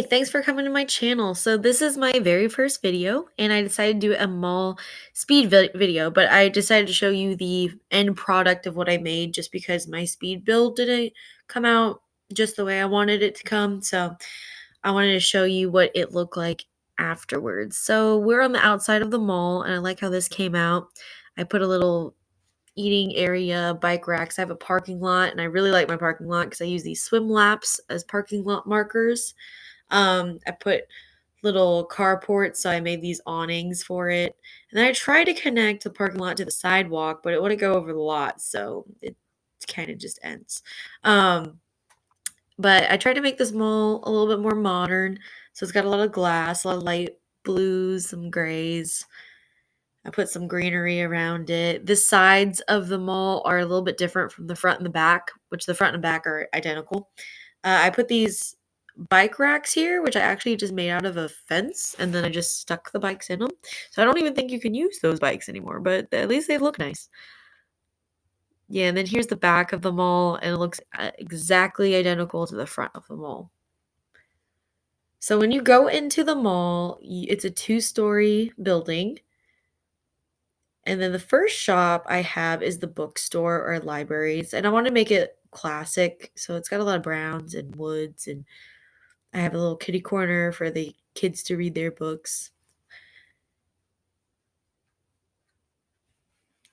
thanks for coming to my channel. So this is my very first video and I decided to do a mall speed video, but I decided to show you the end product of what I made just because my speed build didn't come out just the way I wanted it to come. So I wanted to show you what it looked like afterwards. So we're on the outside of the mall and I like how this came out. I put a little eating area, bike racks. I have a parking lot and I really like my parking lot because I use these swim laps as parking lot markers. I put little carports, so I made these awnings for it. And then I tried to connect the parking lot to the sidewalk, but it wouldn't go over the lot, so it kind of just ends. Um, but I tried to make this mall a little bit more modern. So it's got a lot of glass, a lot of light blues, some grays. I put some greenery around it. The sides of the mall are a little bit different from the front and the back, which the front and back are identical. I put these bike racks here, which I actually just made out of a fence, and then I just stuck the bikes in them. So I don't even think you can use those bikes anymore, but at least they look nice. Yeah, and then here's the back of the mall, and it looks exactly identical to the front of the mall. So when you go into the mall, it's a two-story building. And then the first shop I have is the bookstore or libraries, and I want to make it classic. So it's got a lot of browns and woods, and I have a little kitty corner for the kids to read their books.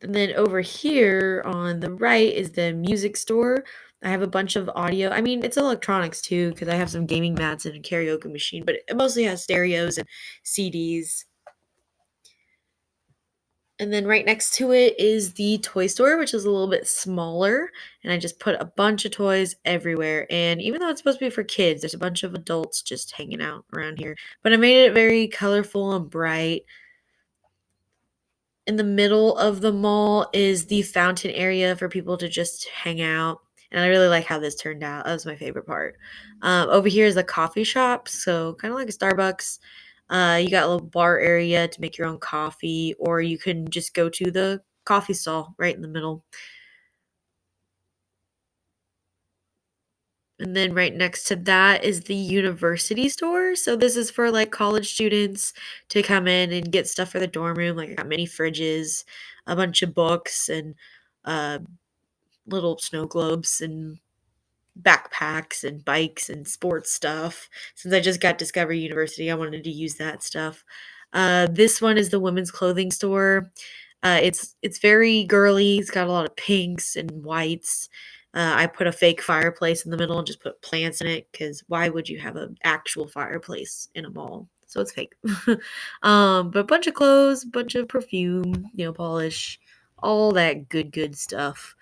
And then over here on the right is the music store. I have a bunch of audio. I mean, it's electronics too, because I have some gaming mats and a karaoke machine, but it mostly has stereos and CDs. And then right next to it is the toy store, which is a little bit smaller. And I just put a bunch of toys everywhere. And even though it's supposed to be for kids, there's a bunch of adults just hanging out around here. But I made it very colorful and bright. In the middle of the mall is the fountain area for people to just hang out. And I really like how this turned out. That was my favorite part. Over here is the coffee shop. So kind of like a Starbucks. You got a little bar area to make your own coffee, or you can just go to the coffee stall right in the middle. And then right next to that is the university store. So this is for like college students to come in and get stuff for the dorm room. Like I got mini fridges, a bunch of books, and uh, little snow globes and backpacks and bikes and sports stuff. Since I just got Discovery University, I wanted to use that stuff. This one is the women's clothing store. It's very girly. It's got a lot of pinks and whites. I put a fake fireplace in the middle and just put plants in it because why would you have an actual fireplace in a mall? So it's fake. But a bunch of clothes, bunch of perfume, nail polish, all that good stuff.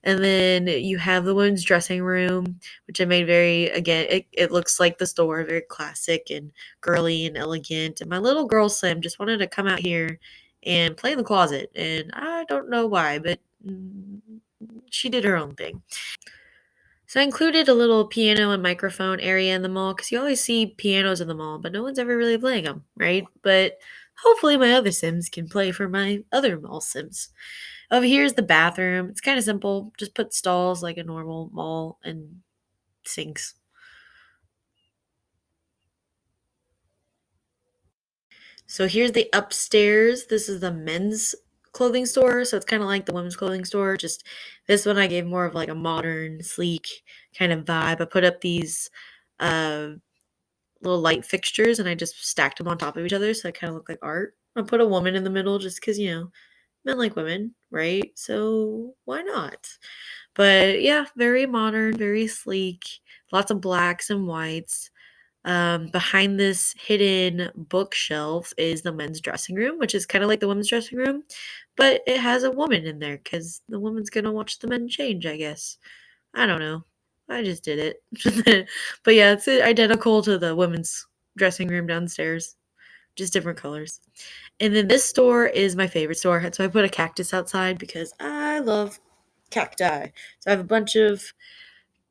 And then you have the women's dressing room, which I made very, again, it looks like the store, very classic and girly and elegant. And my little girl Slim just wanted to come out here and play in the closet. And I don't know why, but she did her own thing. So I included a little piano and microphone area in the mall because you always see pianos in the mall, but no one's ever really playing them, right? But hopefully my other Sims can play for my other mall Sims. Over here is the bathroom. It's kind of simple. Just put stalls like a normal mall and sinks. So here's the upstairs. This is the men's clothing store. So it's kind of like the women's clothing store. Just this one I gave more of like a modern, sleek kind of vibe. I put up these uh, little light fixtures and I just stacked them on top of each other so it kind of looked like art. I put a woman in the middle just because, men like women, right? So why not? But yeah, very modern, very sleek, lots of blacks and whites. Behind this hidden bookshelf is the men's dressing room, which is kind of like the women's dressing room, but it has a woman in there because the woman's gonna watch the men change, I guess. I don't know. I just did it. But yeah, it's identical to the women's dressing room downstairs, just different colors. And then this store is my favorite store. So I put a cactus outside because I love cacti. So I have a bunch of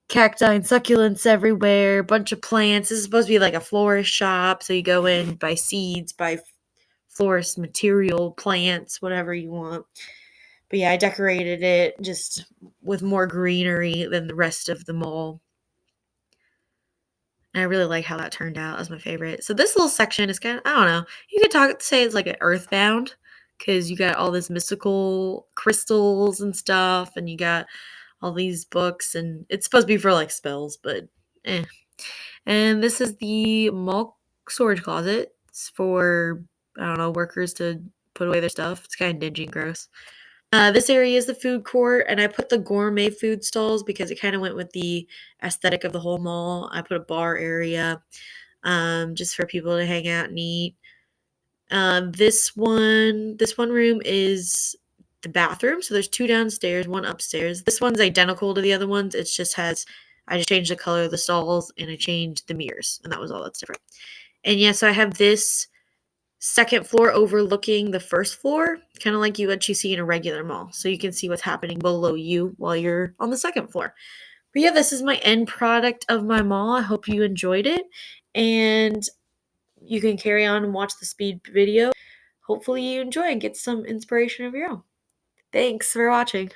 cacti and succulents everywhere, bunch of plants. This is supposed to be like a florist shop. So you go in, buy seeds, buy florist material, plants, whatever you want. But yeah, I decorated it just with more greenery than the rest of the mall. And I really like how that turned out as my favorite. So this little section is kind of, I don't know, you could say it's like an earthbound because you got all this mystical crystals and stuff, and you got all these books, and it's supposed to be for like spells, but eh. And this is the mall storage closet. It's for, I don't know, workers to put away their stuff. It's kind of dingy and gross. This area is the food court, and I put the gourmet food stalls because it kind of went with the aesthetic of the whole mall. I put a bar area, just for people to hang out and eat. This one room is the bathroom. So there's two downstairs, one upstairs. This one's identical to the other ones. I just changed the color of the stalls and I changed the mirrors, and that was all that's different. And yeah, so I have this second floor overlooking the first floor, kind of like what you see in a regular mall. So you can see what's happening below you while you're on the second floor. But yeah, this is my end product of my mall. I hope you enjoyed it. And you can carry on and watch the speed video. Hopefully you enjoy and get some inspiration of your own. Thanks for watching.